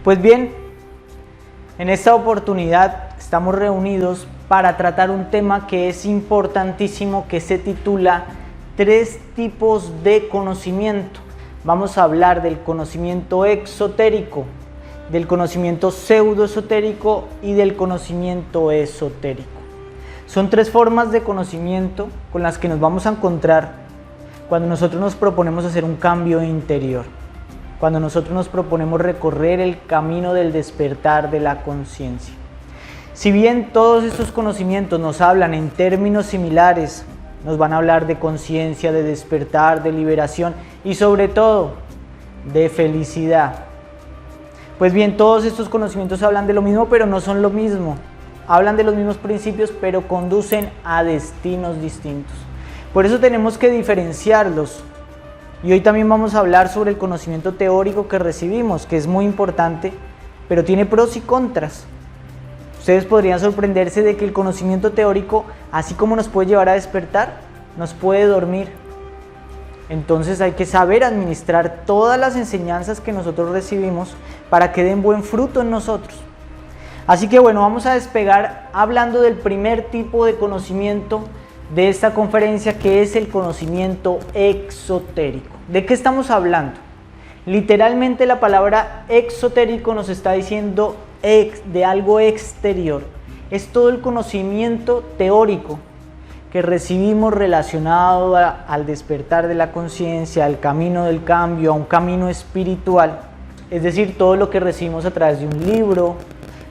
Pues bien, en esta oportunidad estamos reunidos para tratar un tema que es importantísimo, que se titula 3 tipos de conocimiento. Vamos a hablar del conocimiento exotérico, del conocimiento pseudoesotérico y del conocimiento esotérico. Son 3 formas de conocimiento con las que nos vamos a encontrar cuando nosotros nos proponemos hacer un cambio interior, cuando nosotros nos proponemos recorrer el camino del despertar de la conciencia. Si bien todos estos conocimientos nos hablan en términos similares, nos van a hablar de conciencia, de despertar, de liberación y sobre todo de felicidad. Pues bien, todos estos conocimientos hablan de lo mismo, pero no son lo mismo. Hablan de los mismos principios, pero conducen a destinos distintos. Por eso tenemos que diferenciarlos. Y hoy también vamos a hablar sobre el conocimiento teórico que recibimos, que es muy importante, pero tiene pros y contras. Ustedes podrían sorprenderse de que el conocimiento teórico, así como nos puede llevar a despertar, nos puede dormir. Entonces hay que saber administrar todas las enseñanzas que nosotros recibimos para que den buen fruto en nosotros. Así que bueno, vamos a despegar hablando del primer tipo de conocimiento de esta conferencia, que es el conocimiento exotérico. ¿De qué estamos hablando? Literalmente la palabra exotérico nos está diciendo de algo exterior. Es todo el conocimiento teórico que recibimos relacionado al despertar de la conciencia, al camino del cambio, a un camino espiritual. Es decir, todo lo que recibimos a través de un libro,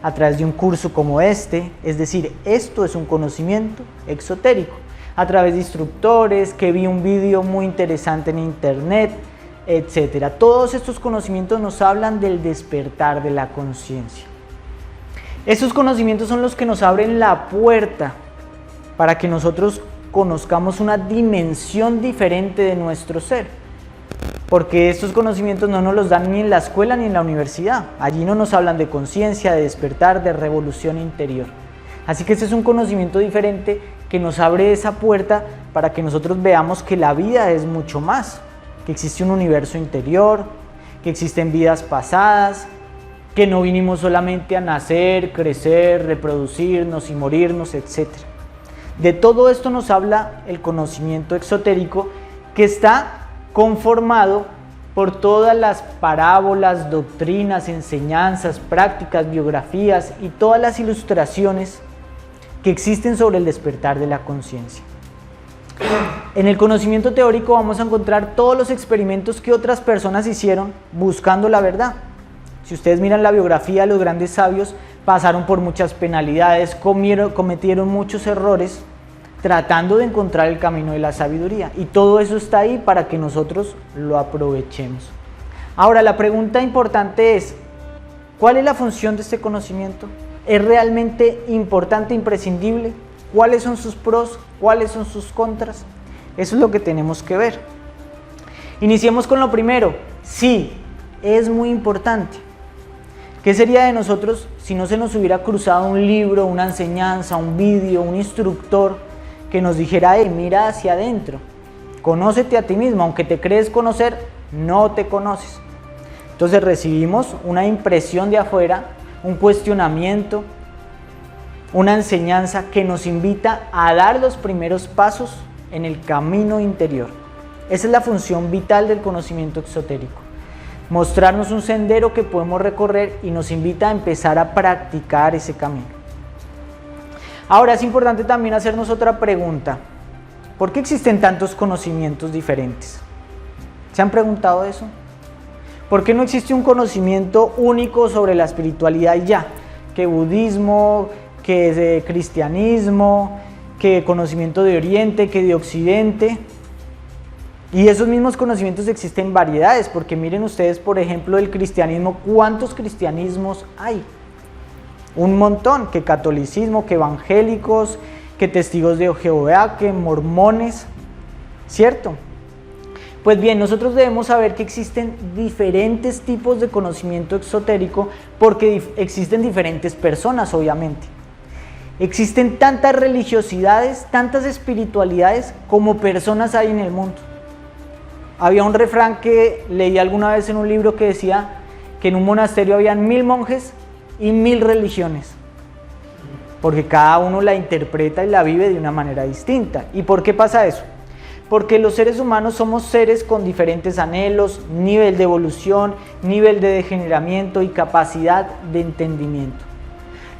a través de un curso como este. Es decir, esto es un conocimiento exotérico. A través de instructores, que vi un vídeo muy interesante en internet, etc. Todos estos conocimientos nos hablan del despertar de la conciencia. Esos conocimientos son los que nos abren la puerta para que nosotros conozcamos una dimensión diferente de nuestro ser. Porque estos conocimientos no nos los dan ni en la escuela ni en la universidad. Allí no nos hablan de conciencia, de despertar, de revolución interior. Así que este es un conocimiento diferente que nos abre esa puerta para que nosotros veamos que la vida es mucho más, que existe un universo interior, que existen vidas pasadas, que no vinimos solamente a nacer, crecer, reproducirnos y morirnos, etc. De todo esto nos habla el conocimiento exotérico, que está conformado por todas las parábolas, doctrinas, enseñanzas, prácticas, biografías y todas las ilustraciones que existen sobre el despertar de la conciencia. En el conocimiento teórico vamos a encontrar todos los experimentos que otras personas hicieron buscando la verdad. Si ustedes miran la biografía de los grandes sabios, pasaron por muchas penalidades, cometieron muchos errores tratando de encontrar el camino de la sabiduría, y todo eso está ahí para que nosotros lo aprovechemos. Ahora, la pregunta importante es, ¿cuál es la función de este conocimiento? ¿Es realmente importante, imprescindible? ¿Cuáles son sus pros? ¿Cuáles son sus contras? Eso es lo que tenemos que ver. Iniciemos con lo primero. Sí, es muy importante. ¿Qué sería de nosotros si no se nos hubiera cruzado un libro, una enseñanza, un vídeo, un instructor que nos dijera, mira hacia adentro, conócete a ti mismo, aunque te crees conocer, no te conoces? Entonces recibimos una impresión de afuera, un cuestionamiento, una enseñanza que nos invita a dar los primeros pasos en el camino interior. Esa es la función vital del conocimiento exotérico. Mostrarnos un sendero que podemos recorrer y nos invita a empezar a practicar ese camino. Ahora es importante también hacernos otra pregunta. ¿Por qué existen tantos conocimientos diferentes? ¿Se han preguntado eso? ¿Por qué no existe un conocimiento único sobre la espiritualidad y ya? Que budismo, que cristianismo, que conocimiento de Oriente, que de Occidente. Y esos mismos conocimientos existen variedades, porque miren ustedes, por ejemplo, el cristianismo, ¿cuántos cristianismos hay? Un montón, que catolicismo, que evangélicos, que testigos de Jehová, que mormones, ¿cierto? Pues bien, nosotros debemos saber que existen diferentes tipos de conocimiento exotérico, porque existen diferentes personas, obviamente. Existen tantas religiosidades, tantas espiritualidades como personas hay en el mundo. Había un refrán que leí alguna vez en un libro que decía que en un monasterio habían 1000 monjes y 1000 religiones, porque cada uno la interpreta y la vive de una manera distinta. ¿Y por qué pasa eso? Porque los seres humanos somos seres con diferentes anhelos, nivel de evolución, nivel de degeneramiento y capacidad de entendimiento.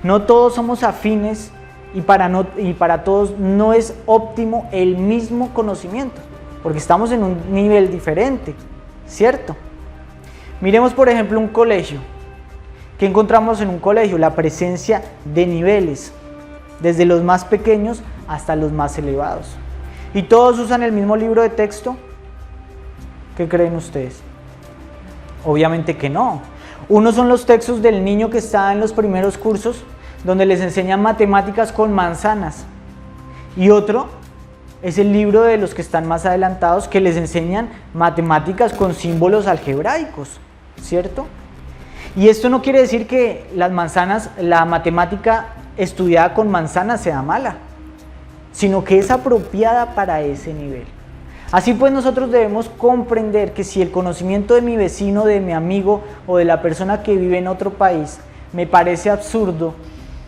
No todos somos afines y para todos no es óptimo el mismo conocimiento, porque estamos en un nivel diferente, ¿cierto? Miremos por ejemplo un colegio. ¿Qué encontramos en un colegio? La presencia de niveles, desde los más pequeños hasta los más elevados. ¿Y todos usan el mismo libro de texto? ¿Qué creen ustedes? Obviamente que no. Unos son los textos del niño que está en los primeros cursos, donde les enseñan matemáticas con manzanas. Y otro es el libro de los que están más adelantados, que les enseñan matemáticas con símbolos algebraicos, ¿cierto? Y esto no quiere decir que las manzanas, la matemática estudiada con manzanas sea mala, sino que es apropiada para ese nivel. Así pues, nosotros debemos comprender que si el conocimiento de mi vecino, de mi amigo o de la persona que vive en otro país me parece absurdo,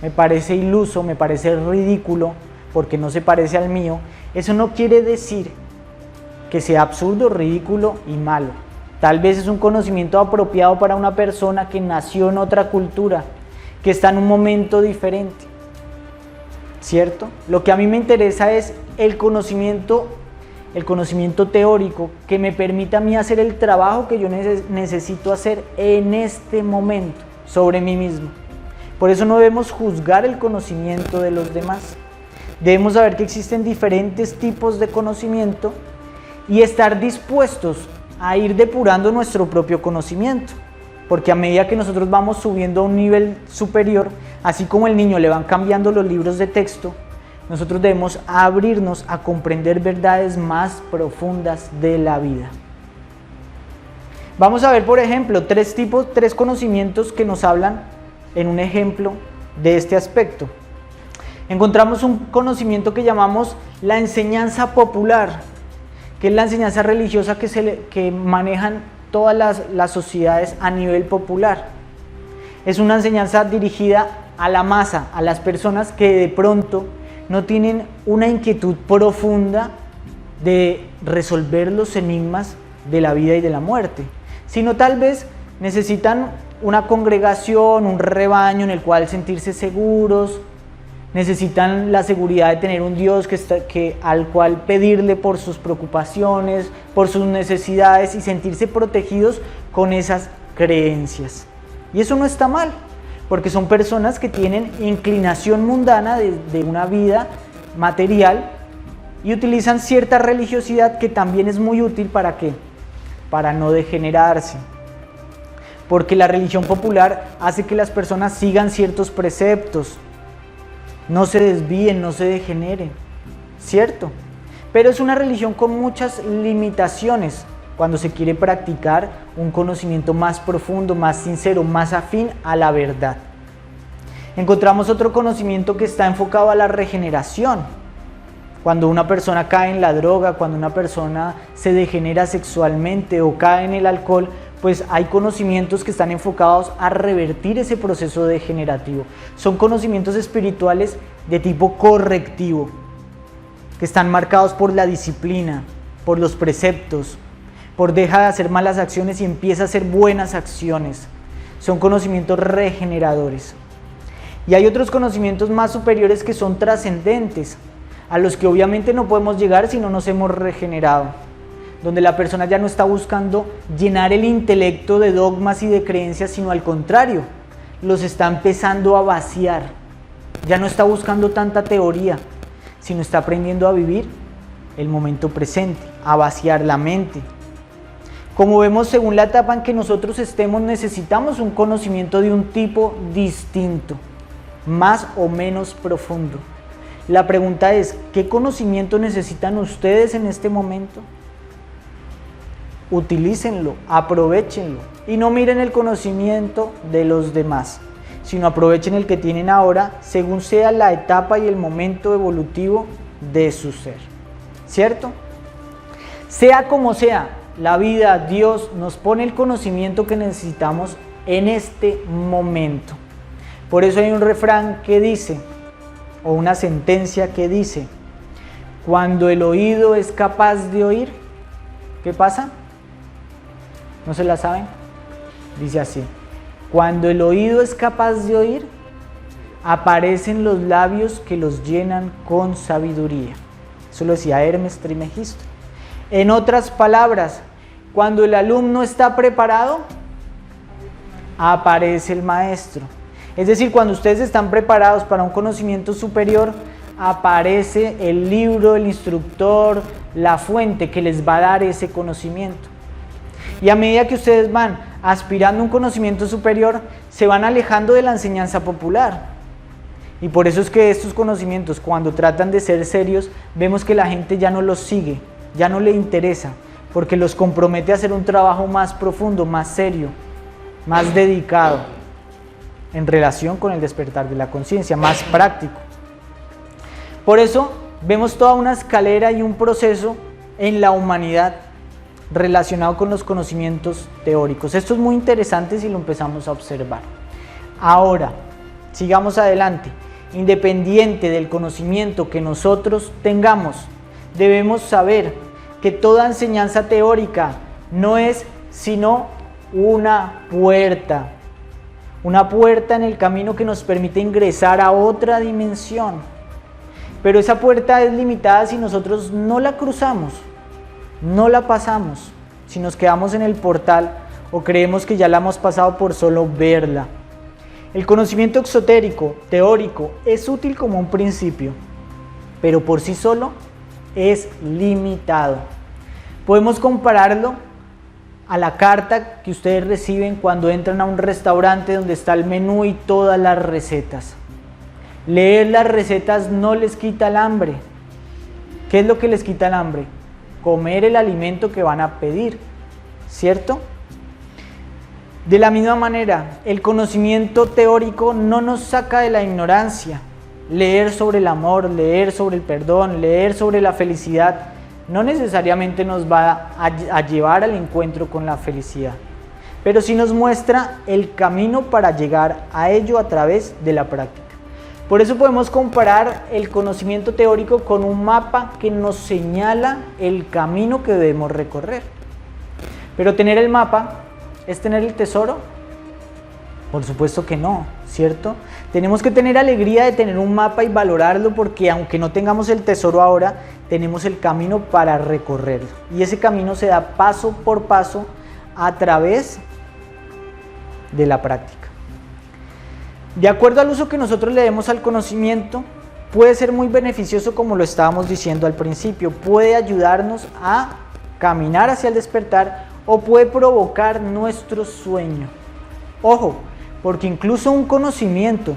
me parece iluso, me parece ridículo, porque no se parece al mío, eso no quiere decir que sea absurdo, ridículo y malo. Tal vez es un conocimiento apropiado para una persona que nació en otra cultura, que está en un momento diferente, ¿cierto? Lo que a mí me interesa es el conocimiento teórico que me permita a mí hacer el trabajo que yo necesito hacer en este momento sobre mí mismo. Por eso no debemos juzgar el conocimiento de los demás. Debemos saber que existen diferentes tipos de conocimiento y estar dispuestos a ir depurando nuestro propio conocimiento. Porque a medida que nosotros vamos subiendo a un nivel superior, así como el niño le van cambiando los libros de texto, nosotros debemos abrirnos a comprender verdades más profundas de la vida. Vamos a ver, por ejemplo, tres conocimientos que nos hablan en un ejemplo de este aspecto. Encontramos un conocimiento que llamamos la enseñanza popular, que es la enseñanza religiosa que manejan todas las sociedades a nivel popular. Es una enseñanza dirigida a la masa, a las personas que de pronto no tienen una inquietud profunda de resolver los enigmas de la vida y de la muerte, sino tal vez necesitan una congregación, un rebaño en el cual sentirse seguros, necesitan la seguridad de tener un Dios al cual pedirle por sus preocupaciones, por sus necesidades y sentirse protegidos con esas creencias. Y eso no está mal, porque son personas que tienen inclinación mundana de una vida material y utilizan cierta religiosidad que también es muy útil ¿para qué? Para no degenerarse. Porque la religión popular hace que las personas sigan ciertos preceptos, no se desvíen, no se degeneren, ¿cierto? Pero es una religión con muchas limitaciones cuando se quiere practicar un conocimiento más profundo, más sincero, más afín a la verdad. Encontramos otro conocimiento que está enfocado a la regeneración. Cuando una persona cae en la droga, cuando una persona se degenera sexualmente o cae en el alcohol, pues hay conocimientos que están enfocados a revertir ese proceso degenerativo. Son conocimientos espirituales de tipo correctivo, que están marcados por la disciplina, por los preceptos, por deja de hacer malas acciones y empieza a hacer buenas acciones. Son conocimientos regeneradores. Y hay otros conocimientos más superiores que son trascendentes, a los que obviamente no podemos llegar si no nos hemos regenerado, donde la persona ya no está buscando llenar el intelecto de dogmas y de creencias, sino al contrario, los está empezando a vaciar. Ya no está buscando tanta teoría, sino está aprendiendo a vivir el momento presente, a vaciar la mente. Como vemos, según la etapa en que nosotros estemos, necesitamos un conocimiento de un tipo distinto, más o menos profundo. La pregunta es, ¿qué conocimiento necesitan ustedes en este momento? Utilícenlo, aprovéchenlo y no miren el conocimiento de los demás, sino aprovechen el que tienen ahora según sea la etapa y el momento evolutivo de su ser, ¿cierto? Sea como sea, la vida, Dios nos pone el conocimiento que necesitamos en este momento. Por eso hay un refrán que dice, o una sentencia que dice, cuando el oído es capaz de oír, ¿qué pasa? ¿No se la saben? Dice así, cuando el oído es capaz de oír, aparecen los labios que los llenan con sabiduría. Eso lo decía Hermes Trismegisto. En otras palabras, cuando el alumno está preparado, aparece el maestro. Es decir, cuando ustedes están preparados para un conocimiento superior, aparece el libro, el instructor, la fuente que les va a dar ese conocimiento. Y a medida que ustedes van aspirando a un conocimiento superior, se van alejando de la enseñanza popular. Y por eso es que estos conocimientos, cuando tratan de ser serios, vemos que la gente ya no los sigue, ya no le interesa, porque los compromete a hacer un trabajo más profundo, más serio, más dedicado, en relación con el despertar de la conciencia, más práctico. Por eso vemos toda una escalera y un proceso en la humanidad relacionado con los conocimientos teóricos. Esto es muy interesante si lo empezamos a observar. Ahora, sigamos adelante. Independiente del conocimiento que nosotros tengamos, debemos saber que toda enseñanza teórica no es sino una puerta en el camino que nos permite ingresar a otra dimensión. Pero esa puerta es limitada si nosotros no la cruzamos, no la pasamos, si nos quedamos en el portal o creemos que ya la hemos pasado por solo verla. El conocimiento exotérico, teórico, es útil como un principio, pero por sí solo es limitado. Podemos compararlo a la carta que ustedes reciben cuando entran a un restaurante donde está el menú y todas las recetas. Leer las recetas no les quita el hambre. ¿Qué es lo que les quita el hambre? Comer el alimento que van a pedir, ¿cierto? De la misma manera, el conocimiento teórico no nos saca de la ignorancia. Leer sobre el amor, leer sobre el perdón, leer sobre la felicidad, no necesariamente nos va a llevar al encuentro con la felicidad, pero sí nos muestra el camino para llegar a ello a través de la práctica. Por eso podemos comparar el conocimiento teórico con un mapa que nos señala el camino que debemos recorrer. Pero tener el mapa, ¿es tener el tesoro? Por supuesto que no, ¿cierto? Tenemos que tener alegría de tener un mapa y valorarlo, porque aunque no tengamos el tesoro ahora, tenemos el camino para recorrerlo. Y ese camino se da paso por paso a través de la práctica. De acuerdo al uso que nosotros le demos al conocimiento, puede ser muy beneficioso, como lo estábamos diciendo al principio. Puede ayudarnos a caminar hacia el despertar o puede provocar nuestro sueño. Ojo, porque incluso un conocimiento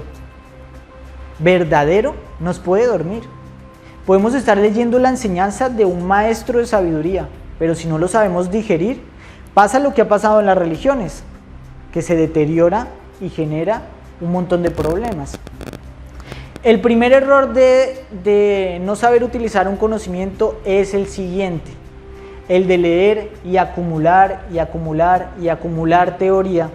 verdadero nos puede dormir. Podemos estar leyendo la enseñanza de un maestro de sabiduría, pero si no lo sabemos digerir, pasa lo que ha pasado en las religiones, que se deteriora y genera un montón de problemas. El primer error de no saber utilizar un conocimiento es el siguiente: el de leer y acumular y acumular y acumular teoría.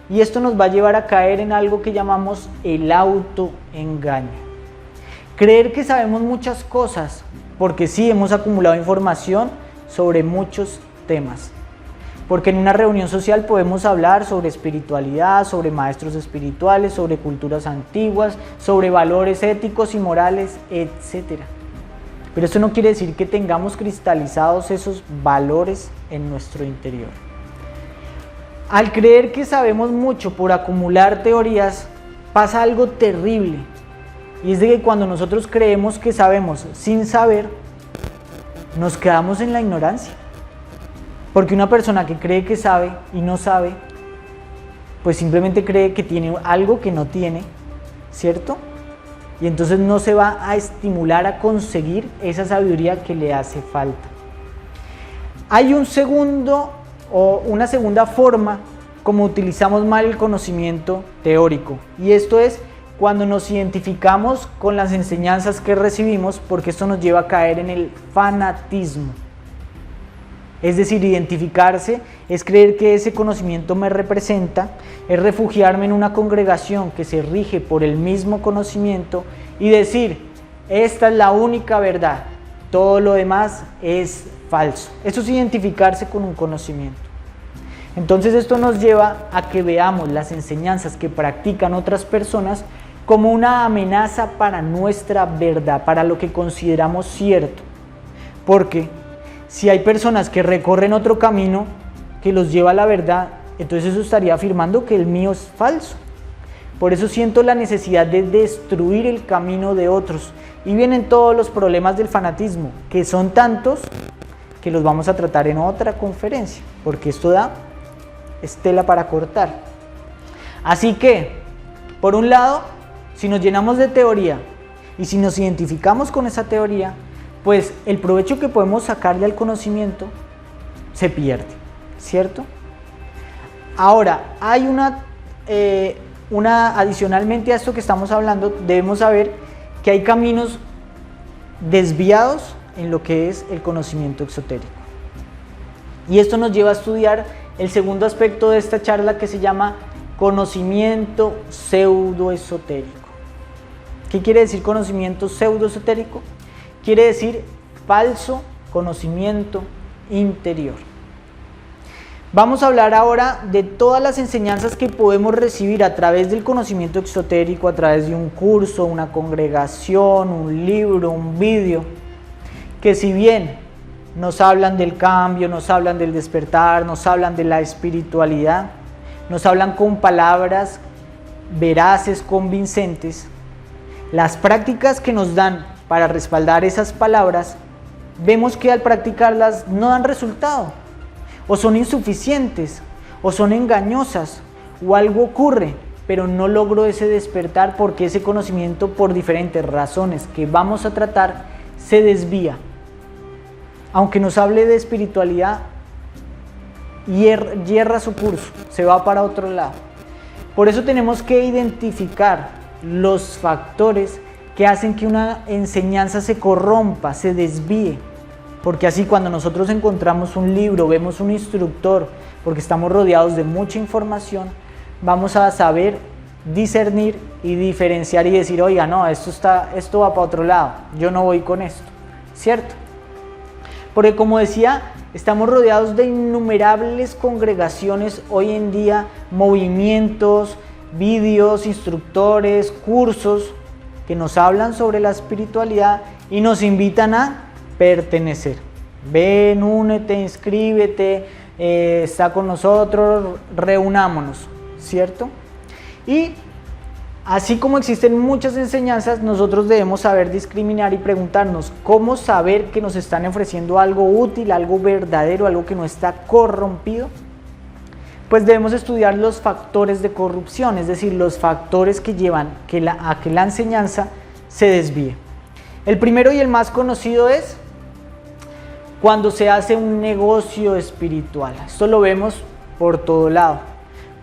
Y esto nos va a llevar a caer en algo que llamamos el autoengaño. Creer que sabemos muchas cosas, porque sí hemos acumulado información sobre muchos temas. Porque en una reunión social podemos hablar sobre espiritualidad, sobre maestros espirituales, sobre culturas antiguas, sobre valores éticos y morales, etc. Pero esto no quiere decir que tengamos cristalizados esos valores en nuestro interior. Al creer que sabemos mucho por acumular teorías, pasa algo terrible. Y es de que cuando nosotros creemos que sabemos sin saber, nos quedamos en la ignorancia. Porque una persona que cree que sabe y no sabe, pues simplemente cree que tiene algo que no tiene, ¿cierto? Y entonces no se va a estimular a conseguir esa sabiduría que le hace falta. Hay una segunda forma como utilizamos mal el conocimiento teórico, y esto es cuando nos identificamos con las enseñanzas que recibimos, porque esto nos lleva a caer en el fanatismo. Es decir, identificarse es creer que ese conocimiento me representa, es refugiarme en una congregación que se rige por el mismo conocimiento y decir, esta es la única verdad, todo lo demás es falso. Eso es identificarse con un conocimiento. Entonces esto nos lleva a que veamos las enseñanzas que practican otras personas como una amenaza para nuestra verdad, para lo que consideramos cierto. Porque si hay personas que recorren otro camino que los lleva a la verdad, entonces eso estaría afirmando que el mío es falso. Por eso siento la necesidad de destruir el camino de otros. Y vienen todos los problemas del fanatismo, que son tantos que los vamos a tratar en otra conferencia, porque esto da tela para cortar. Así que, por un lado, si nos llenamos de teoría y si nos identificamos con esa teoría, pues el provecho que podemos sacarle al conocimiento se pierde, ¿cierto? Ahora, hay adicionalmente a esto que estamos hablando, debemos saber que hay caminos desviados en lo que es el conocimiento exotérico. Y esto nos lleva a estudiar el segundo aspecto de esta charla, que se llama conocimiento pseudoesotérico. ¿Qué quiere decir conocimiento pseudoesotérico? Quiere decir falso conocimiento interior. Vamos a hablar ahora de todas las enseñanzas que podemos recibir a través del conocimiento exotérico, a través de un curso, una congregación, un libro, un vídeo, que si bien nos hablan del cambio, nos hablan del despertar, nos hablan de la espiritualidad, nos hablan con palabras veraces, convincentes, las prácticas que nos dan para respaldar esas palabras, vemos que al practicarlas no dan resultado, o son insuficientes, o son engañosas, o algo ocurre, pero no logro ese despertar porque ese conocimiento, por diferentes razones que vamos a tratar, se desvía. Aunque nos hable de espiritualidad, yerra su curso, se va para otro lado. Por eso tenemos que identificar los factores que hacen que una enseñanza se corrompa, se desvíe. Porque así cuando nosotros encontramos un libro, vemos un instructor, porque estamos rodeados de mucha información, vamos a saber discernir y diferenciar y decir, oiga, no, esto va para otro lado, yo no voy con esto, ¿cierto? Porque como decía, estamos rodeados de innumerables congregaciones hoy en día, movimientos, vídeos, instructores, cursos que nos hablan sobre la espiritualidad y nos invitan a pertenecer. Ven, únete, inscríbete, está con nosotros, reunámonos, ¿cierto? Y así como existen muchas enseñanzas, nosotros debemos saber discriminar y preguntarnos cómo saber que nos están ofreciendo algo útil, algo verdadero, algo que no está corrompido. Pues debemos estudiar los factores de corrupción, es decir, los factores que llevan a que la enseñanza se desvíe. El primero y el más conocido es cuando se hace un negocio espiritual. Esto lo vemos por todo lado,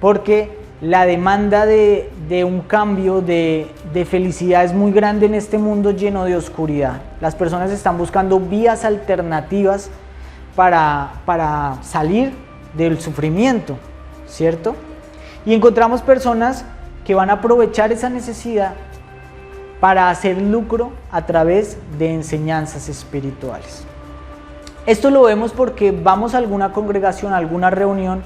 porque la demanda de un cambio de felicidad es muy grande en este mundo lleno de oscuridad. Las personas están buscando vías alternativas para salir del sufrimiento, ¿cierto? Y encontramos personas que van a aprovechar esa necesidad para hacer lucro a través de enseñanzas espirituales. Esto lo vemos porque vamos a alguna congregación, a alguna reunión,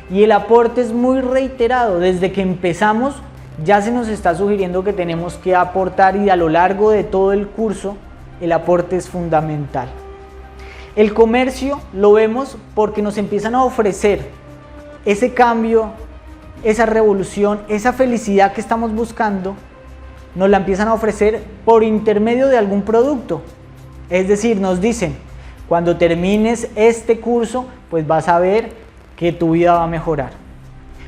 y el aporte es muy reiterado. Desde que empezamos ya se nos está sugiriendo que tenemos que aportar, y a lo largo de todo el curso el aporte es fundamental. El comercio lo vemos porque nos empiezan a ofrecer ese cambio, esa revolución, esa felicidad que estamos buscando, nos la empiezan a ofrecer por intermedio de algún producto. Es decir, nos dicen, cuando termines este curso, pues vas a ver que tu vida va a mejorar.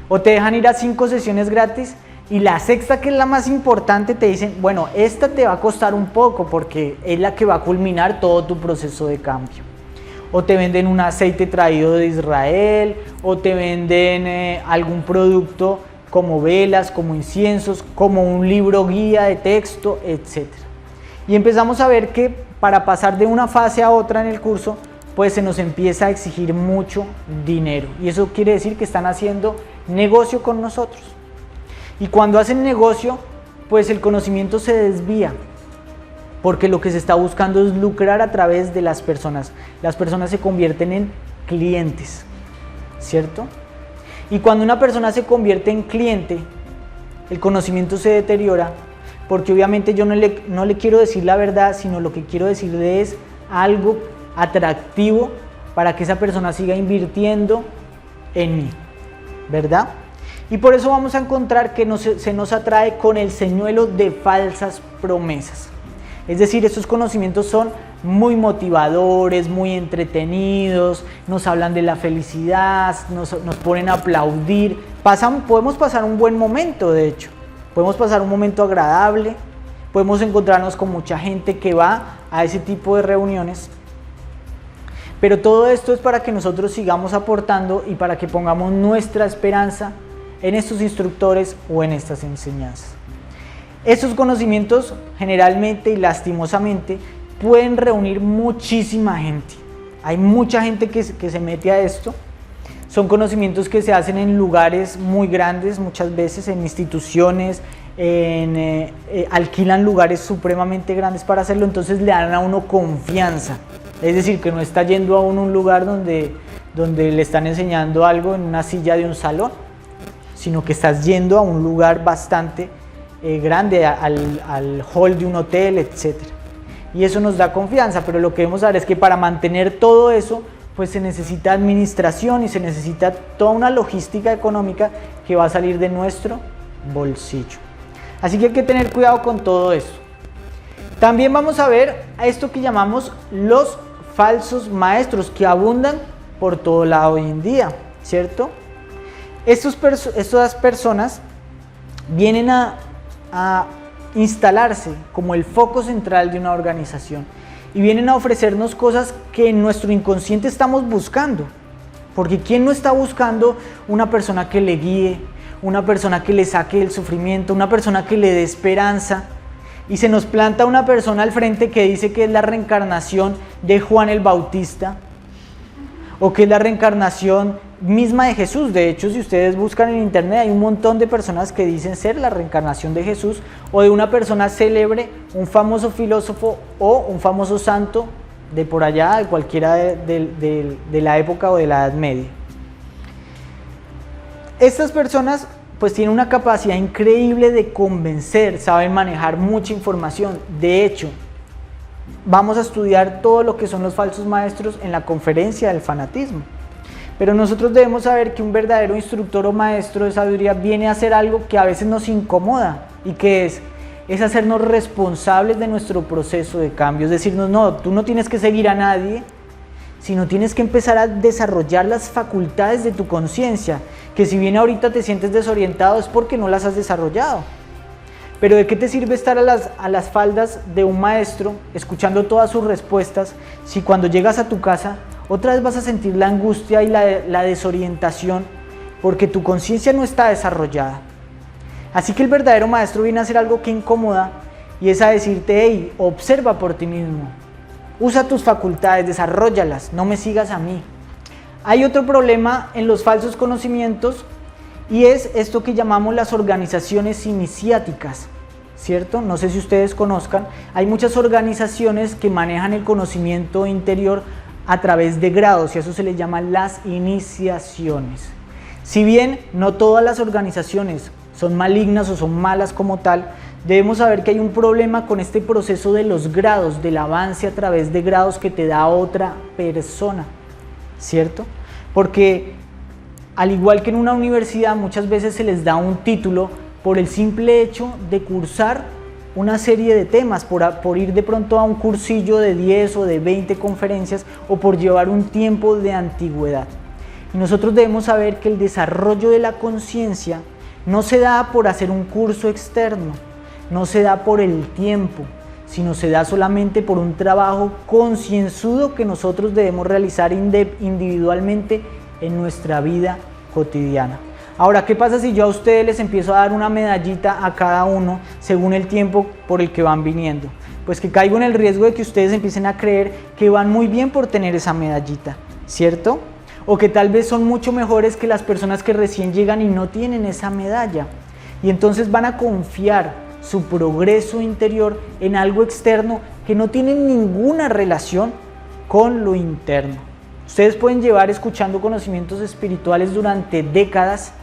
O te dejan ir a 5 sesiones gratis y la sexta, que es la más importante, te dicen, bueno, esta te va a costar un poco porque es la que va a culminar todo tu proceso de cambio. O te venden un aceite traído de Israel, o te venden algún producto como velas, como inciensos, como un libro guía de texto, etc. Y empezamos a ver que para pasar de una fase a otra en el curso, pues se nos empieza a exigir mucho dinero. Y eso quiere decir que están haciendo negocio con nosotros. Y cuando hacen negocio, pues el conocimiento se desvía, porque lo que se está buscando es lucrar a través de las personas. Las personas se convierten en clientes, ¿cierto? Y cuando una persona se convierte en cliente, el conocimiento se deteriora, porque obviamente yo no le quiero decir la verdad, sino lo que quiero decirle es algo atractivo para que esa persona siga invirtiendo en mí, ¿verdad? Y por eso vamos a encontrar que se nos atrae con el señuelo de falsas promesas. Es decir, estos conocimientos son muy motivadores, muy entretenidos, nos hablan de la felicidad, nos ponen a aplaudir, podemos pasar un buen momento, de hecho, podemos pasar un momento agradable, podemos encontrarnos con mucha gente que va a ese tipo de reuniones, pero todo esto es para que nosotros sigamos aportando y para que pongamos nuestra esperanza en estos instructores o en estas enseñanzas. Estos conocimientos generalmente y lastimosamente pueden reunir muchísima gente. Hay mucha gente que se mete a esto. Son conocimientos que se hacen en lugares muy grandes, muchas veces en instituciones, alquilan lugares supremamente grandes para hacerlo, entonces le dan a uno confianza. Es decir, que no está yendo a uno un lugar donde le están enseñando algo en una silla de un salón, sino que estás yendo a un lugar bastante grande, al hall de un hotel, etc. Y eso nos da confianza, pero lo que debemos saber es que para mantener todo eso, pues se necesita administración y se necesita toda una logística económica que va a salir de nuestro bolsillo. Así que hay que tener cuidado con todo eso. También vamos a ver a esto que llamamos los falsos maestros, que abundan por todo lado hoy en día, ¿cierto? Estas personas vienen a instalarse como el foco central de una organización y vienen a ofrecernos cosas que en nuestro inconsciente estamos buscando, porque ¿quién no está buscando una persona que le guíe, una persona que le saque del sufrimiento, una persona que le dé esperanza? Y se nos planta una persona al frente que dice que es la reencarnación de Juan el Bautista, o que es la reencarnación misma de Jesús. De hecho, si ustedes buscan en internet, hay un montón de personas que dicen ser la reencarnación de Jesús o de una persona célebre, un famoso filósofo o un famoso santo de por allá, de cualquiera de la época o de la Edad Media. Estas personas pues tienen una capacidad increíble de convencer, saben manejar mucha información. De hecho, vamos a estudiar todo lo que son los falsos maestros en la conferencia del fanatismo. Pero nosotros debemos saber que un verdadero instructor o maestro de sabiduría viene a hacer algo que a veces nos incomoda, y que es hacernos responsables de nuestro proceso de cambio. Es decirnos, no, tú no tienes que seguir a nadie, sino tienes que empezar a desarrollar las facultades de tu conciencia, que si bien ahorita te sientes desorientado es porque no las has desarrollado. Pero ¿de qué te sirve estar a las faldas de un maestro, escuchando todas sus respuestas, si cuando llegas a tu casa otra vez vas a sentir la angustia y la desorientación, porque tu conciencia no está desarrollada? Así que el verdadero maestro viene a hacer algo que incomoda, y es a decirte, hey, observa por ti mismo, usa tus facultades, desarróllalas, no me sigas a mí. Hay otro problema en los falsos conocimientos, y es esto que llamamos las organizaciones iniciáticas, ¿cierto? No sé si ustedes conozcan, hay muchas organizaciones que manejan el conocimiento interior a través de grados, y a eso se les llama las iniciaciones. Si bien no todas las organizaciones son malignas o son malas como tal, debemos saber que hay un problema con este proceso de los grados, del avance a través de grados que te da otra persona, ¿cierto? Porque al igual que en una universidad, muchas veces se les da un título por el simple hecho de cursar una serie de temas, por ir de pronto a un cursillo de 10 o de 20 conferencias, o por llevar un tiempo de antigüedad. Y nosotros debemos saber que el desarrollo de la conciencia no se da por hacer un curso externo, no se da por el tiempo, sino se da solamente por un trabajo concienzudo que nosotros debemos realizar individualmente en nuestra vida cotidiana. Ahora, ¿qué pasa si yo a ustedes les empiezo a dar una medallita a cada uno según el tiempo por el que van viniendo? pues que caigo en el riesgo de que ustedes empiecen a creer que van muy bien por tener esa medallita, ¿cierto? O que tal vez son mucho mejores que las personas que recién llegan y no tienen esa medalla. Y entonces van a confiar su progreso interior en algo externo que no tiene ninguna relación con lo interno. Ustedes pueden llevar escuchando conocimientos espirituales durante décadas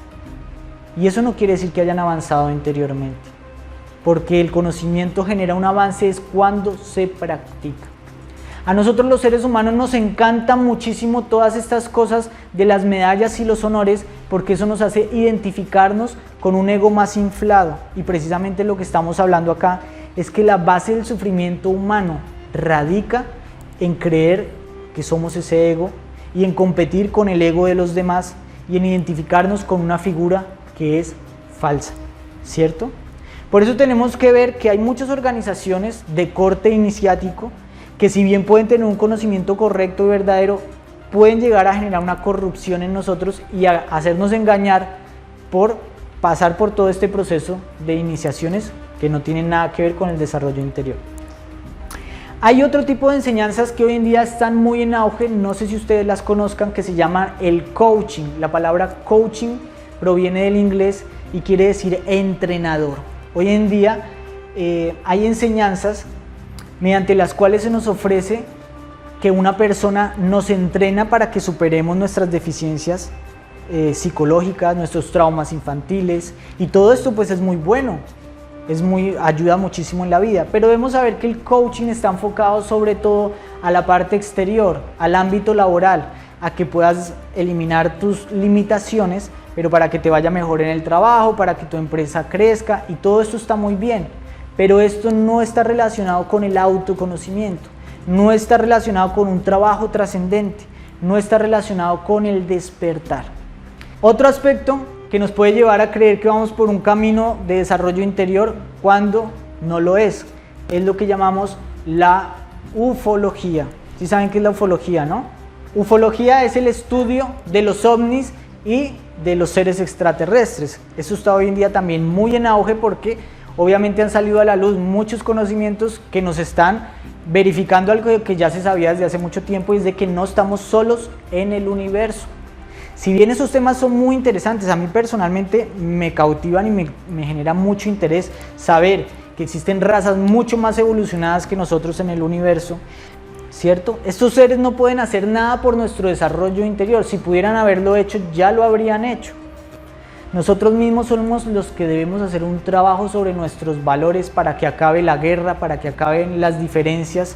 y eso no quiere decir que hayan avanzado interiormente, porque el conocimiento genera un avance es cuando se practica. A nosotros los seres humanos nos encantan muchísimo todas estas cosas de las medallas y los honores, porque eso nos hace identificarnos con un ego más inflado. Y precisamente lo que estamos hablando acá es que la base del sufrimiento humano radica en creer que somos ese ego y en competir con el ego de los demás y en identificarnos con una figura que es falsa, ¿cierto? Por eso tenemos que ver que hay muchas organizaciones de corte iniciático que, si bien pueden tener un conocimiento correcto y verdadero, pueden llegar a generar una corrupción en nosotros y a hacernos engañar por pasar por todo este proceso de iniciaciones que no tienen nada que ver con el desarrollo interior. Hay otro tipo de enseñanzas que hoy en día están muy en auge, no sé si ustedes las conozcan, que se llama el coaching. La palabra coaching proviene del inglés y quiere decir entrenador. Hoy en día hay enseñanzas mediante las cuales se nos ofrece que una persona nos entrena para que superemos nuestras deficiencias psicológicas, nuestros traumas infantiles, y todo esto pues es muy bueno, ayuda muchísimo en la vida, pero debemos saber que el coaching está enfocado sobre todo a la parte exterior, al ámbito laboral, a que puedas eliminar tus limitaciones, pero para que te vaya mejor en el trabajo, para que tu empresa crezca, y todo esto está muy bien. Pero esto no está relacionado con el autoconocimiento, no está relacionado con un trabajo trascendente, no está relacionado con el despertar. Otro aspecto que nos puede llevar a creer que vamos por un camino de desarrollo interior cuando no lo es lo que llamamos la ufología. ¿Sí saben qué es la ufología, no? Ufología es el estudio de los ovnis y de los seres extraterrestres. Eso está hoy en día también muy en auge porque obviamente han salido a la luz muchos conocimientos que nos están verificando algo que ya se sabía desde hace mucho tiempo, y es de que no estamos solos en el universo. Si bien esos temas son muy interesantes, a mí personalmente me cautivan y me genera mucho interés saber que existen razas mucho más evolucionadas que nosotros en el universo, ¿cierto? Estos seres no pueden hacer nada por nuestro desarrollo interior. Si pudieran haberlo hecho, ya lo habrían hecho. Nosotros mismos somos los que debemos hacer un trabajo sobre nuestros valores para que acabe la guerra, para que acaben las diferencias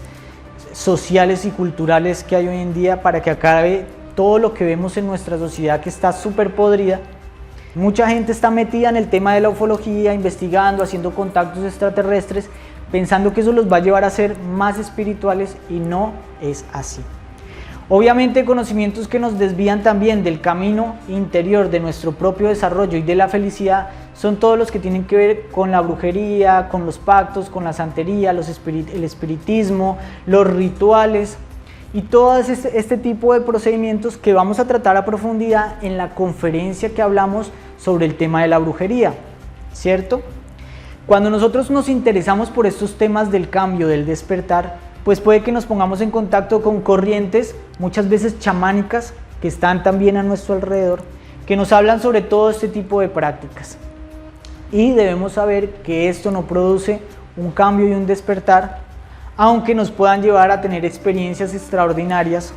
sociales y culturales que hay hoy en día, para que acabe todo lo que vemos en nuestra sociedad que está súper podrida. Mucha gente está metida en el tema de la ufología, investigando, haciendo contactos extraterrestres, pensando que eso los va a llevar a ser más espirituales, y no es así. Obviamente conocimientos que nos desvían también del camino interior de nuestro propio desarrollo y de la felicidad son todos los que tienen que ver con la brujería, con los pactos, con la santería, el espiritismo, los rituales y todo este tipo de procedimientos que vamos a tratar a profundidad en la conferencia que hablamos sobre el tema de la brujería, ¿cierto? Cuando nosotros nos interesamos por estos temas del cambio, del despertar, pues puede que nos pongamos en contacto con corrientes muchas veces chamánicas que están también a nuestro alrededor, que nos hablan sobre todo este tipo de prácticas. Y debemos saber que esto no produce un cambio y un despertar, aunque nos puedan llevar a tener experiencias extraordinarias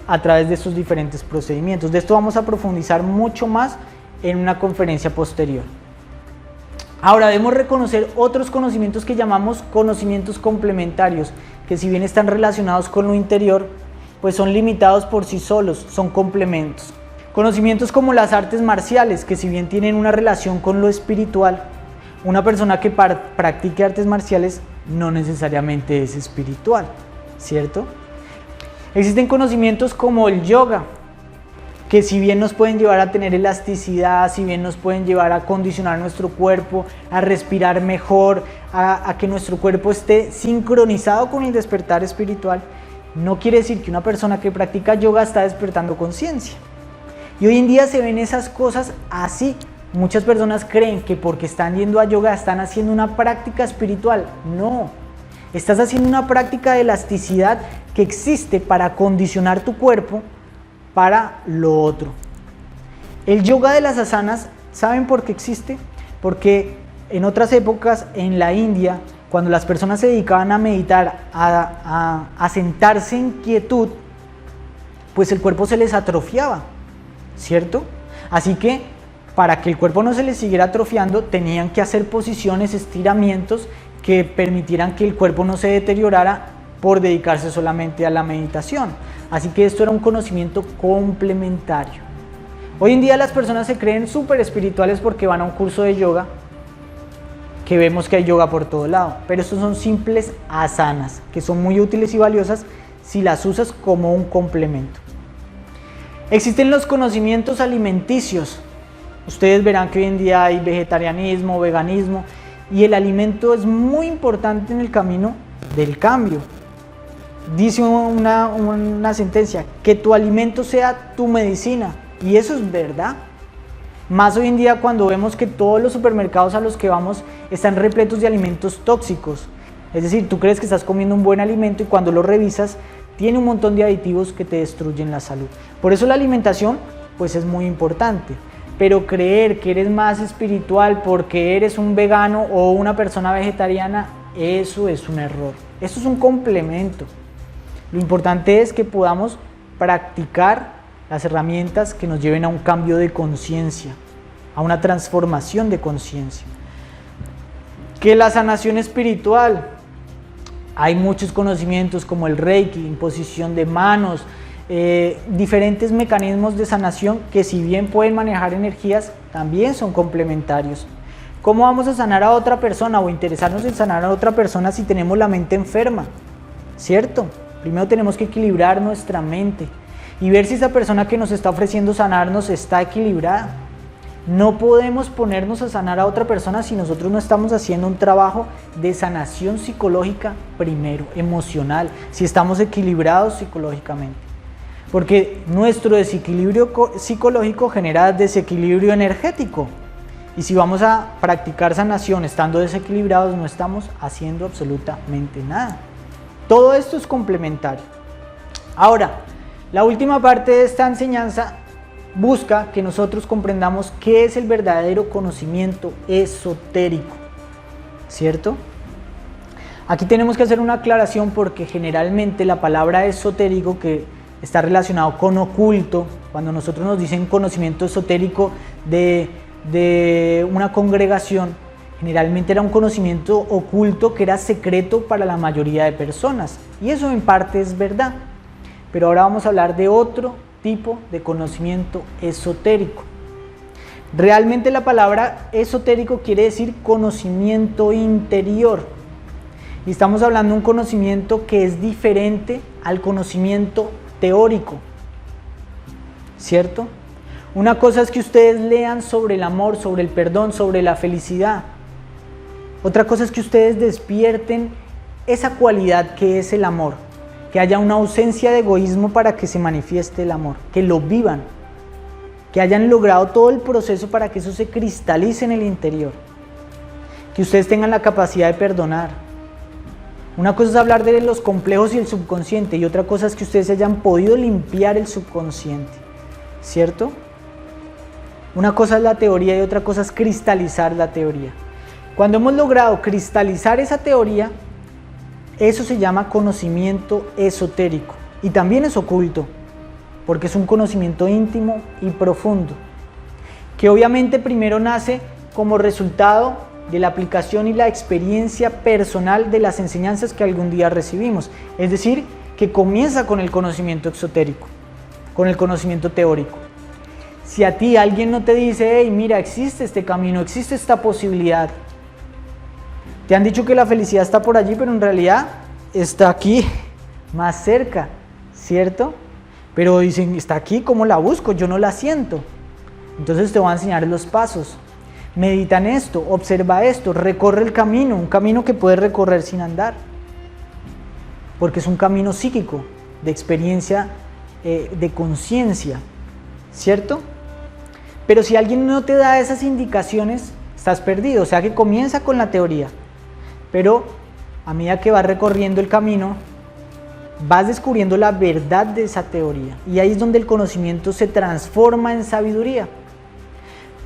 a través de estos diferentes procedimientos. De esto vamos a profundizar mucho más en una conferencia posterior. Ahora debemos reconocer otros conocimientos que llamamos conocimientos complementarios, que si bien están relacionados con lo interior, pues son limitados por sí solos, son complementos. Conocimientos como las artes marciales, que si bien tienen una relación con lo espiritual, una persona que practique artes marciales no necesariamente es espiritual, ¿cierto? Existen conocimientos como el yoga, que si bien nos pueden llevar a tener elasticidad, si bien nos pueden llevar a condicionar nuestro cuerpo, a respirar mejor, a que nuestro cuerpo esté sincronizado con el despertar espiritual, no quiere decir que una persona que practica yoga está despertando conciencia. Y hoy en día se ven esas cosas así. Muchas personas creen que porque están yendo a yoga están haciendo una práctica espiritual. No, Estás haciendo una práctica de elasticidad que existe para condicionar tu cuerpo para lo otro. El yoga de las asanas, ¿saben por qué existe? Porque en otras épocas en la India, cuando las personas se dedicaban a meditar, a sentarse en quietud, pues el cuerpo se les atrofiaba, ¿cierto? Así que para que el cuerpo no se les siguiera atrofiando, tenían que hacer posiciones, estiramientos que permitieran que el cuerpo no se deteriorara por dedicarse solamente a la meditación. Así que esto era un conocimiento complementario. Hoy en día las personas se creen súper espirituales porque van a un curso de yoga, que vemos que hay yoga por todo lado, pero estos son simples asanas, que son muy útiles y valiosas si las usas como un complemento. Existen los conocimientos alimenticios. Ustedes verán que hoy en día hay vegetarianismo, veganismo, y el alimento es muy importante en el camino del cambio. Dice una sentencia, que tu alimento sea tu medicina, y eso es verdad. Más hoy en día cuando vemos que todos los supermercados a los que vamos están repletos de alimentos tóxicos. Es decir, tú crees que estás comiendo un buen alimento y cuando lo revisas tiene un montón de aditivos que te destruyen la salud. Por eso la alimentación pues es muy importante. Pero creer que eres más espiritual porque eres un vegano o una persona vegetariana, eso es un error. Eso es un complemento. Lo importante es que podamos practicar las herramientas que nos lleven a un cambio de conciencia, a una transformación de conciencia. Que la sanación espiritual, hay muchos conocimientos como el Reiki, imposición de manos, diferentes mecanismos de sanación que si bien pueden manejar energías, también son complementarios. ¿Cómo vamos a sanar a otra persona o interesarnos en sanar a otra persona si tenemos la mente enferma? ¿Cierto? Primero tenemos que equilibrar nuestra mente y ver si esa persona que nos está ofreciendo sanarnos está equilibrada. No podemos ponernos a sanar a otra persona si nosotros no estamos haciendo un trabajo de sanación psicológica primero, emocional, si estamos equilibrados psicológicamente. Porque nuestro desequilibrio psicológico genera desequilibrio energético. Y si vamos a practicar sanación estando desequilibrados, no estamos haciendo absolutamente nada. Todo esto es complementario. Ahora, la última parte de esta enseñanza busca que nosotros comprendamos qué es el verdadero conocimiento esotérico, ¿cierto? Aquí tenemos que hacer una aclaración porque generalmente la palabra esotérico, que está relacionado con oculto, cuando nosotros nos dicen conocimiento esotérico de una congregación, generalmente era un conocimiento oculto que era secreto para la mayoría de personas, y eso en parte es verdad. Pero ahora vamos a hablar de otro tipo de conocimiento esotérico. Realmente la palabra esotérico quiere decir conocimiento interior. Y estamos hablando de un conocimiento que es diferente al conocimiento teórico, ¿cierto? Una cosa es que ustedes lean sobre el amor, sobre el perdón, sobre la felicidad. Otra cosa es que ustedes despierten esa cualidad que es el amor. Que haya una ausencia de egoísmo para que se manifieste el amor, que lo vivan, que hayan logrado todo el proceso para que eso se cristalice en el interior, que ustedes tengan la capacidad de perdonar. Una cosa es hablar de los complejos y el subconsciente y otra cosa es que ustedes hayan podido limpiar el subconsciente, ¿cierto? Una cosa es la teoría y otra cosa es cristalizar la teoría. Cuando hemos logrado cristalizar esa teoría, eso se llama conocimiento esotérico y también es oculto, porque es un conocimiento íntimo y profundo, que obviamente primero nace como resultado de la aplicación y la experiencia personal de las enseñanzas que algún día recibimos, es decir, que comienza con el conocimiento exotérico, con el conocimiento teórico. Si a ti alguien no te dice, hey, mira, existe este camino, existe esta posibilidad, te han dicho que la felicidad está por allí, pero en realidad está aquí, más cerca, ¿cierto? Pero dicen, está aquí, ¿cómo la busco? Yo no la siento. Entonces te voy a enseñar los pasos. Medita en esto, observa esto, recorre el camino, un camino que puedes recorrer sin andar. Porque es un camino psíquico, de experiencia, de conciencia, ¿cierto? Pero si alguien no te da esas indicaciones, estás perdido. O sea que comienza con la teoría. Pero a medida que vas recorriendo el camino, vas descubriendo la verdad de esa teoría. Y ahí es donde el conocimiento se transforma en sabiduría.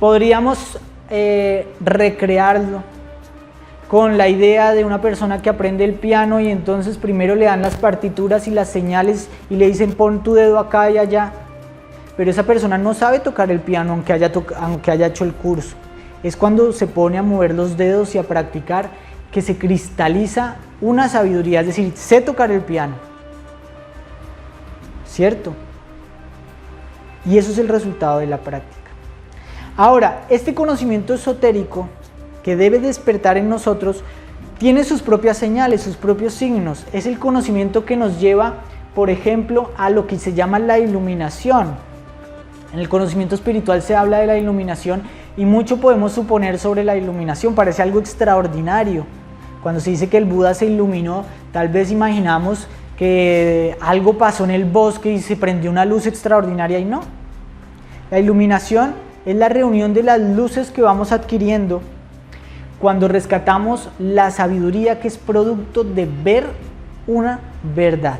Podríamos recrearlo con la idea de una persona que aprende el piano y entonces primero le dan las partituras y las señales y le dicen pon tu dedo acá y allá. Pero esa persona no sabe tocar el piano aunque haya hecho el curso. Es cuando se pone a mover los dedos y a practicar que se cristaliza una sabiduría, es decir, sé tocar el piano, ¿cierto? Y eso es el resultado de la práctica. Ahora, este conocimiento esotérico que debe despertar en nosotros tiene sus propias señales, sus propios signos. Es el conocimiento que nos lleva, por ejemplo, a lo que se llama la iluminación. En el conocimiento espiritual se habla de la iluminación y mucho podemos suponer sobre la iluminación, parece algo extraordinario. Cuando se dice que el Buda se iluminó, tal vez imaginamos que algo pasó en el bosque y se prendió una luz extraordinaria y no. La iluminación es la reunión de las luces que vamos adquiriendo cuando rescatamos la sabiduría que es producto de ver una verdad.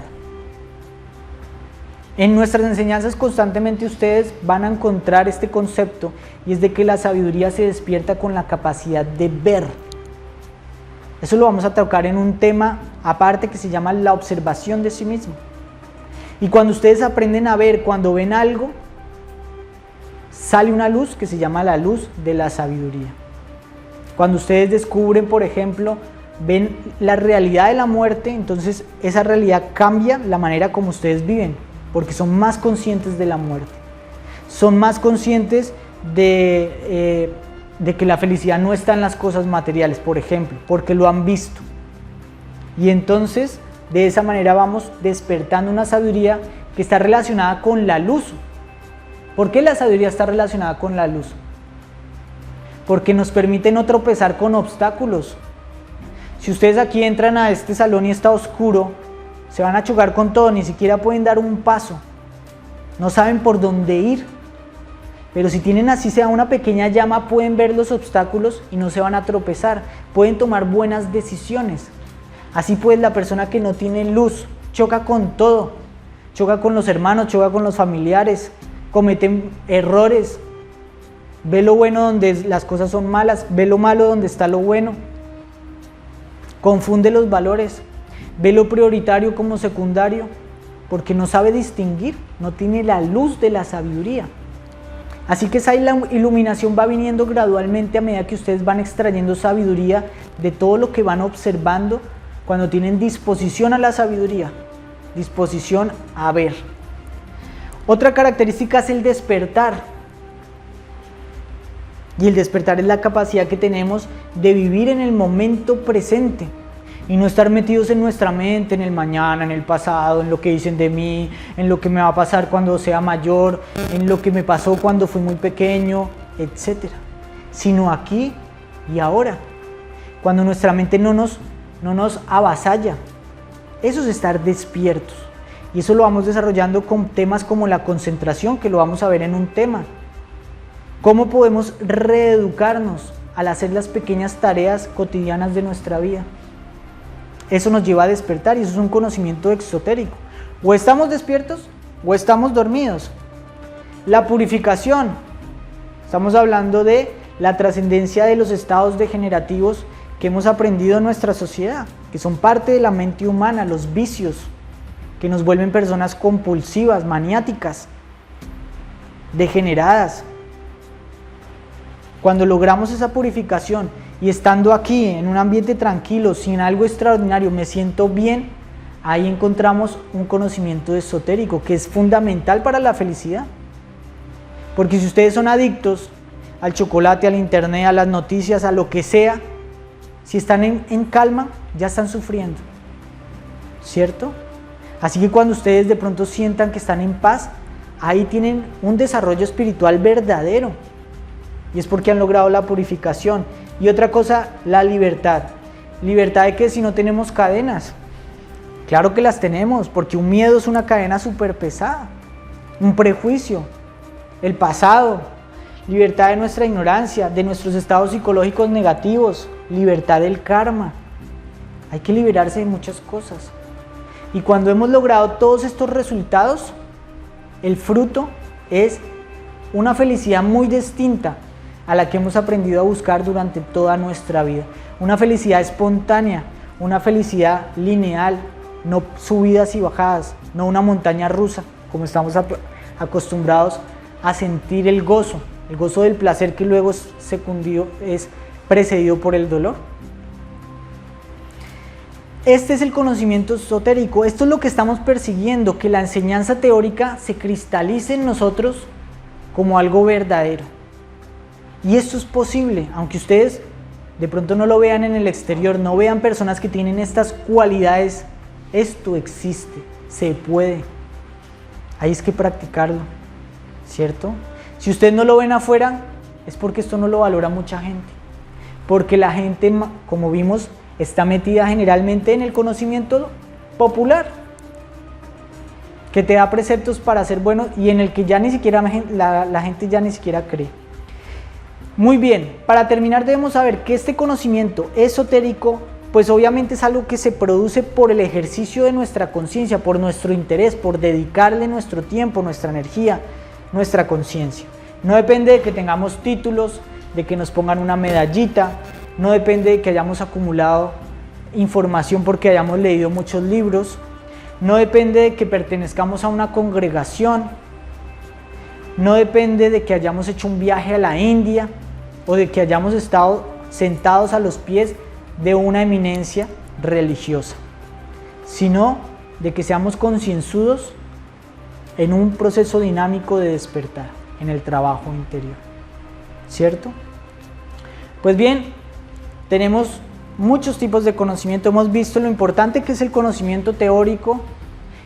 En nuestras enseñanzas constantemente ustedes van a encontrar este concepto y es de que la sabiduría se despierta con la capacidad de ver. Eso lo vamos a tocar en un tema aparte que se llama la observación de sí mismo. Y cuando ustedes aprenden a ver, cuando ven algo, sale una luz que se llama la luz de la sabiduría. Cuando ustedes descubren, por ejemplo, ven la realidad de la muerte, entonces esa realidad cambia la manera como ustedes viven, porque son más conscientes de la muerte. Son más conscientes de que la felicidad no está en las cosas materiales, por ejemplo, porque lo han visto. Y entonces, de esa manera vamos despertando una sabiduría que está relacionada con la luz. ¿Por qué la sabiduría está relacionada con la luz? Porque nos permite no tropezar con obstáculos. Si ustedes aquí entran a este salón y está oscuro, se van a chocar con todo, ni siquiera pueden dar un paso. No saben por dónde ir. Pero si tienen así sea una pequeña llama, pueden ver los obstáculos y no se van a tropezar. Pueden tomar buenas decisiones. Así pues, la persona que no tiene luz choca con todo. Choca con los hermanos, choca con los familiares, cometen errores. Ve lo bueno donde las cosas son malas, ve lo malo donde está lo bueno. Confunde los valores, ve lo prioritario como secundario, porque no sabe distinguir, no tiene la luz de la sabiduría. Así que esa iluminación va viniendo gradualmente a medida que ustedes van extrayendo sabiduría de todo lo que van observando cuando tienen disposición a la sabiduría, disposición a ver. Otra característica es el despertar. Y el despertar es la capacidad que tenemos de vivir en el momento presente y no estar metidos en nuestra mente, en el mañana, en el pasado, en lo que dicen de mí, en lo que me va a pasar cuando sea mayor, en lo que me pasó cuando fui muy pequeño, etc. Sino aquí y ahora, cuando nuestra mente no nos avasalla. Eso es estar despiertos. Y eso lo vamos desarrollando con temas como la concentración, que lo vamos a ver en un tema. ¿Cómo podemos reeducarnos al hacer las pequeñas tareas cotidianas de nuestra vida? Eso nos lleva a despertar y eso es un conocimiento exotérico. O estamos despiertos o estamos dormidos. La purificación. Estamos hablando de la trascendencia de los estados degenerativos que hemos aprendido en nuestra sociedad, que son parte de la mente humana, los vicios que nos vuelven personas compulsivas, maniáticas, degeneradas. Cuando logramos esa purificación y estando aquí en un ambiente tranquilo, sin algo extraordinario, me siento bien, ahí encontramos un conocimiento esotérico que es fundamental para la felicidad. Porque si ustedes son adictos al chocolate, al internet, a las noticias, a lo que sea, si están en calma, ya están sufriendo, ¿cierto? Así que cuando ustedes de pronto sientan que están en paz, ahí tienen un desarrollo espiritual verdadero. Y es porque han logrado la purificación. Y otra cosa, la libertad. Libertad de que si no tenemos cadenas. Claro que las tenemos, porque un miedo es una cadena súper pesada. Un prejuicio, el pasado, libertad de nuestra ignorancia, de nuestros estados psicológicos negativos, libertad del karma. hay que liberarse de muchas cosas. Y cuando hemos logrado todos estos resultados, el fruto es una felicidad muy distinta a la que hemos aprendido a buscar durante toda nuestra vida. Una felicidad espontánea, una felicidad lineal, no subidas y bajadas, no una montaña rusa, como estamos acostumbrados a sentir el gozo del placer que luego es precedido por el dolor. Este es el conocimiento esotérico, esto es lo que estamos persiguiendo, que la enseñanza teórica se cristalice en nosotros como algo verdadero. Y esto es posible, aunque ustedes de pronto no lo vean en el exterior, no vean personas que tienen estas cualidades, esto existe, se puede. Ahí es que practicarlo, ¿cierto? Si ustedes no lo ven afuera, es porque esto no lo valora mucha gente. Porque la gente, como vimos, está metida generalmente en el conocimiento popular, que te da preceptos para ser bueno y en el que ya ni siquiera la gente ya ni siquiera cree. Muy bien, para terminar debemos saber que este conocimiento esotérico, pues obviamente es algo que se produce por el ejercicio de nuestra conciencia, por nuestro interés, por dedicarle nuestro tiempo, nuestra energía, nuestra conciencia. No depende de que tengamos títulos, de que nos pongan una medallita, no depende de que hayamos acumulado información porque hayamos leído muchos libros, no depende de que pertenezcamos a una congregación, no depende de que hayamos hecho un viaje a la India o de que hayamos estado sentados a los pies de una eminencia religiosa, sino de que seamos concienzudos en un proceso dinámico de despertar, en el trabajo interior, ¿cierto? Pues bien, tenemos muchos tipos de conocimiento, hemos visto lo importante que es el conocimiento teórico,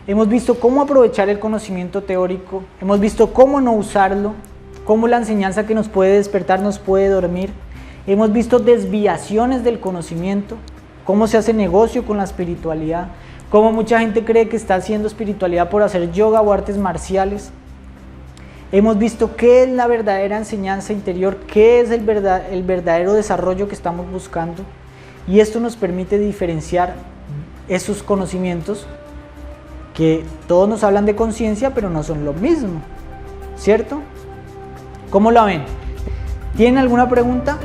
hemos visto cómo aprovechar el conocimiento teórico, hemos visto cómo no usarlo, cómo la enseñanza que nos puede despertar nos puede dormir, hemos visto desviaciones del conocimiento, cómo se hace negocio con la espiritualidad, cómo mucha gente cree que está haciendo espiritualidad por hacer yoga o artes marciales. Hemos visto qué es la verdadera enseñanza interior, qué es el verdadero desarrollo que estamos buscando, y esto nos permite diferenciar esos conocimientos que todos nos hablan de conciencia, pero no son lo mismo, ¿cierto? ¿Cómo la ven? ¿Tienen alguna pregunta?